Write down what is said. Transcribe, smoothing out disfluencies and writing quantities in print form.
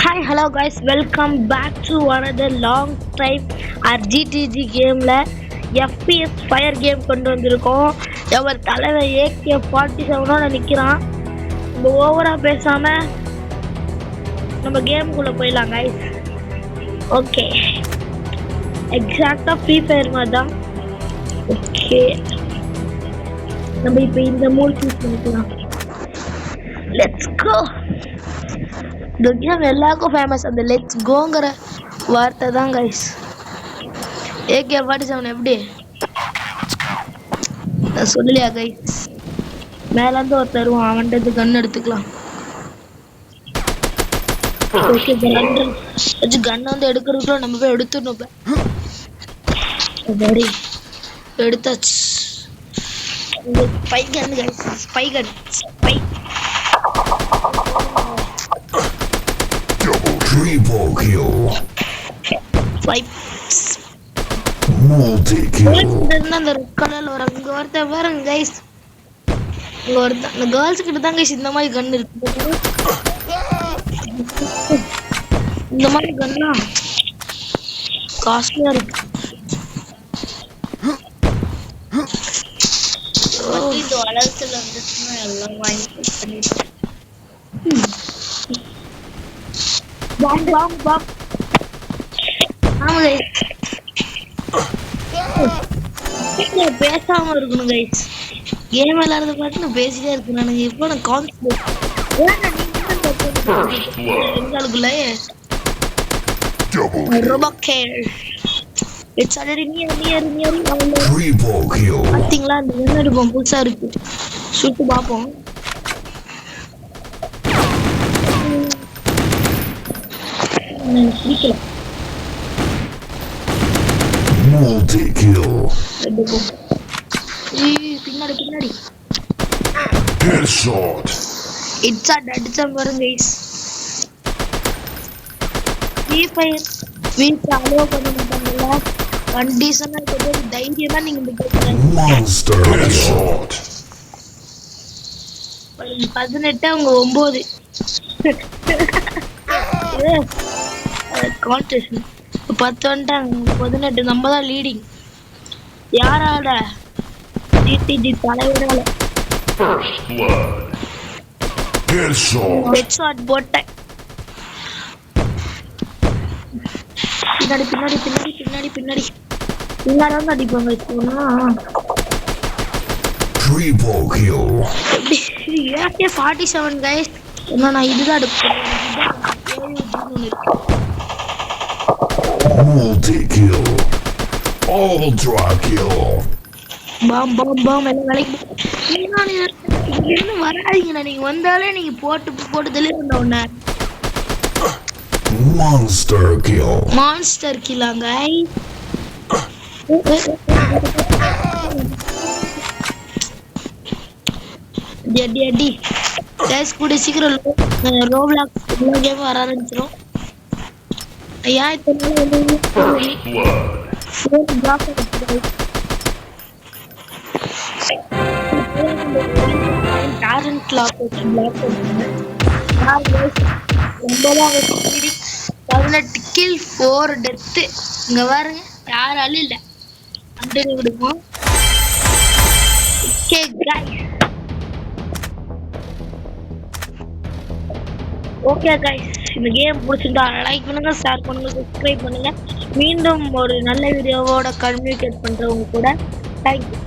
Hi, hello guys, welcome back to another long time RGTG gameல FPS fire game கொண்டு வந்திருக்கோம். அவர் தலைவர் AK-47 நிற்கிறான். நம்ம ஓவரா பேசாம நம்ம கேமுக்குள்ள போயிடலாம் guys. ஓகே, எக்ஸாக்டா ஃப்ரீ ஃபயர் மாதிரி தான். ஓகே, நம்ம இப்போ இந்த மூட் சூஸ் பண்ணிக்கலாம். Let's go. இந்த கேம் எல்லாருக்கும் ஃபேமஸ். அந்த லெட்ஸ் கோங்கிற வார்த்தை தான் கைஸ். AK-47 எப்படி நான் சொல்லலையா கைஸ்? மேலேருந்து ஒரு தருவான், அவன்கிட்ட கன் எடுத்துக்கலாம். ஓகே, கன் வந்து எடுக்கிறதுக்குள்ள நம்ம போய் எடுத்துடணும். எடுத்தாச்சு. Spy gun guys, spy gun, spy. Triple kill. Swipe. Multi kill. அந்த ரெட் கலர்ல ஒரு அங்க ஒருத்த பாருங்க கைஸ். இங்க ஒருத்த அந்த கேர்ள்ஸ் கிட்ட தான் கைஸ் இந்த மாதிரி கன் இருக்கு. இந்த மாதிரி கன்னா காஸ்ட்லியா இருக்கு. இது வளர்த்துல வந்துச்சுன்னா எல்லாம் வாங்கி பண்ணிட்டு பாம். பேசாம இருக்கணும் கைஸ். கேம் விளையாடுறத பார்த்து நான் பேசிட்டே இருக்கேன். எனக்கு இப்போ நான் கான்சென்ட்ரேட் இட்ஸ் ஆல்ரெடி நியர் பாத்தீங்களா? அந்த முன்னாடி பாம் புதுசா இருக்கு, சுட்டு பார்ப்போம். Multi kill. பின்னாடி Headshot. இட்ஸ் அடிச்சா பாருங்க கைஸ். ஃப்ரீ ஃபயர் வீட்ல அலோ பண்ண மாட்டாங்கல்ல, கண்டிஷனா இருக்கிறது தைரியமா நீங்க Monster headshot. 18 அவங்க 9 கான்டெஸ்ட் 10 வந்துட்டாங்க. 18 நம்ம தான் லீடிங். யாரால? ஜிடிஜி தலைவரால. First blood. Headshot. ஹெட்ஷாட் போட்டேன். பின்னாடி வந்து அடிப்பாங்க. Triple kill. AK-47 guys. நான் இதுதான் எடுப்பேன். Multi kill. Ultra kill. Bomb எல்லாம் வேலைக்கு வராதீங்கண்ணா. நீங்க வந்தாலே நீங்க போட்டு தெளிவுண்ணா. உன்ன Monster kill. மான்ஸ்டர் கில்லாங்க. அடி கைஸ். கூட சீக்கிரம் ரோப்ளாக்ஸ் கேம் வர ஆரம்பிச்சிடும். ஏன் டாரண்ட் லாக் 18 கில் 4 டெத்து. இங்க பாருங்க, யாராலும் இல்ல. கண்டினியூ கொடுப்போம். ஓகே கைஸ், இந்த கேம் பிடிச்சிருந்தா லைக் பண்ணுங்க, ஷேர் பண்ணுங்க, சப்ஸ்கிரைப் பண்ணுங்க. மீண்டும் ஒரு நல்ல வீடியோவோட கம்யூனிகேட் பண்றவங்க கூட. தேங்க்யூ.